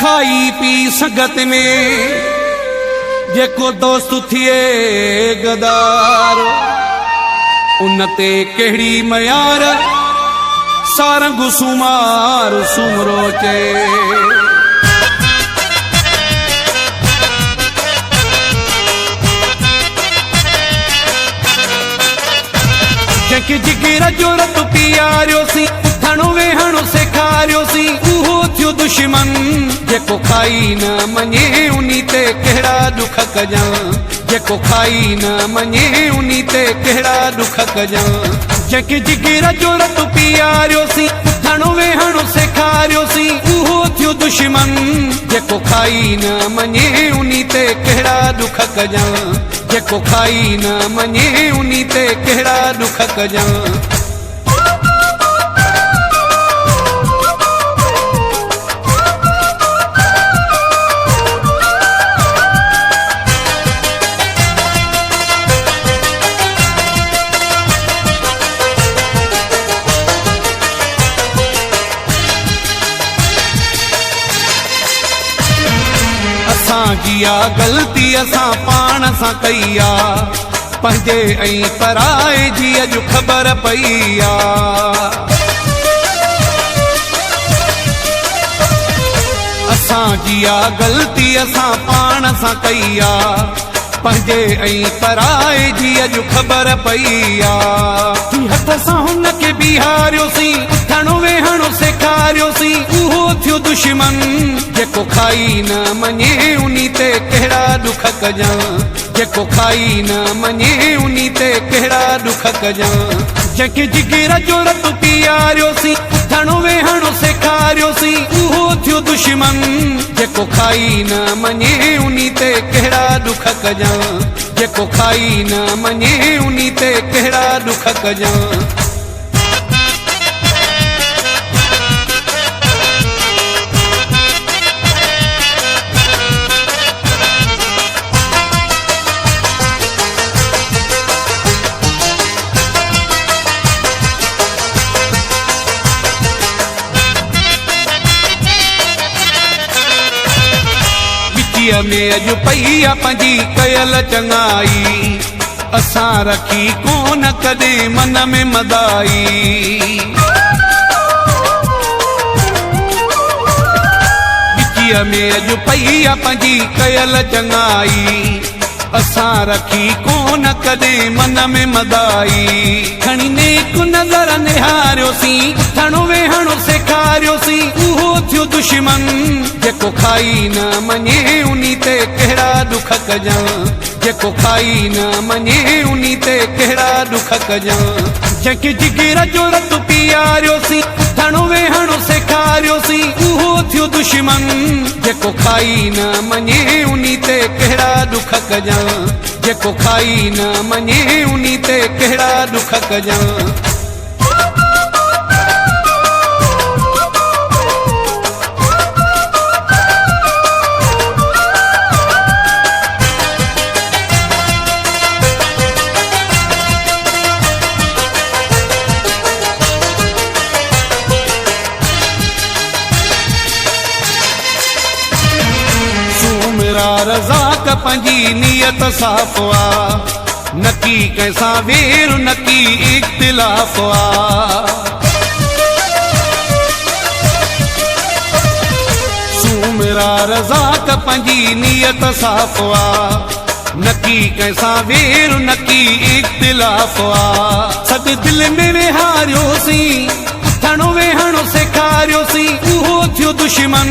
खाई पी संगत में जेको दोस्त थिए गदार उनते केड़ी मयार सारंग सुमार सुमरो चे जेके जिगर जोरत पियारियो सी उथणो वेहणो सेखारियो सी उहो थियो दुश्मन जेको खाई न मञे उनी ते कहिड़ा दुख कजां जेको खाई न मञे उनी ते कहिड़ा दुख कजां जेके जिगर जोरत पियारियो सी उथणो वेहणो सेखारियो सी उहो थियो दुश्मन जेको खाई न मञे उनी ते कहिड़ा दुख कजां जेको खाई न मञे उनी ते कहिड़ा दुख कजां जिया गलती असां पाण सां कई आ पंहिंजे ऐं पराए जी अॼु ख़बर पई आ असां जिया गलती असां पाण सां कई आ पंहिंजे ऐं पराए जी अॼु ख़बर पई आ हथ सां हुनखे बीहारियोसीं उथणो वेहणो सेखारियोसीं उहो थियो दुश्मन जेको खाई न मञे उनी ते कहिड़ा दुख कजां जेको खाई न मञे उनी ते कहिड़ा दुख कजां जेके जिगर जोरत पियारियोसीं उथणो वेहणो सेखारियोसीं उहो थियो दुश्मन जेको खाई न मञे उनी ते कहिड़ा दुख कजां जेको खाई न मञे उनी ते कहिड़ा दुख कजां में अॼु पई आ पंहिंजी कयल चङाई असां रखी कोन कॾहिं मन में मदाई विचीअ में अॼु पई आ पंहिंजी कयल चङाई असां रखी कोन कॾहिं मन में मदाई खणी नेक नज़र निहारियोसीं उथणो वेहणो सेखारियोसीं उहो थियो दुश्मन जेको खाई न मञे उनी ते कहिड़ा दुख कजां जेको खाई न मञे उनी ते कहिड़ा दुख कजां जेके जिगर जोरत पियारियोसीं उथणो वेहणो सेखारियोसीं उहो थियो दुश्मन जेको खाई न मञे उनी ते कहिड़ा दुख कजां जेको खाई न मञे उनी ते कहिड़ा दुख कजां रज़ाक पंहिंजी नियत साफ़ आ नकी कंहिंसां वेर नकी इख्तिलाफ़ आ सूमरा रज़ाक पंहिंजी नियत साफ़ आ नकी कंहिंसां वेर नकी इख्तिलाफ़ आ सद दिल में वेहारियोसीं उथणो वेहणो सेखारियोसीं उहो थियो दुश्मन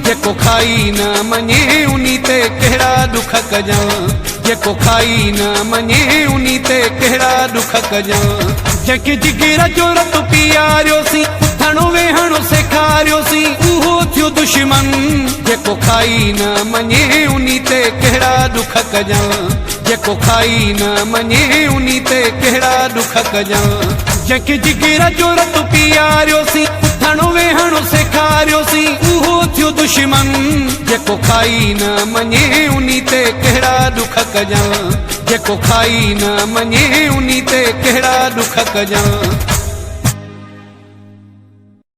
जेको खाई न मञे उनी ते कहिड़ा दुख कजां जेको खाई न मञे उनी ते कहिड़ा दुख कजां जेके जिगर जोरत पियारियोसीं उथणो वेहणो सेखारियोसीं उहो थियो दुश्मन जेको खाई न मञे उनी ते कहिड़ा दुख कजां जेको खाई न मञे उनी ते कहिड़ा दुख कजां जेके जिगर जोरत पियारियोसीं उथणो वेहणो सेखारियोसीं उहो थियो दुश्मन जेको खाई न मञे उनी ते कहिड़ा दुख कजां जेको खाई न मञे उनी ते कहिड़ा दुख कजां।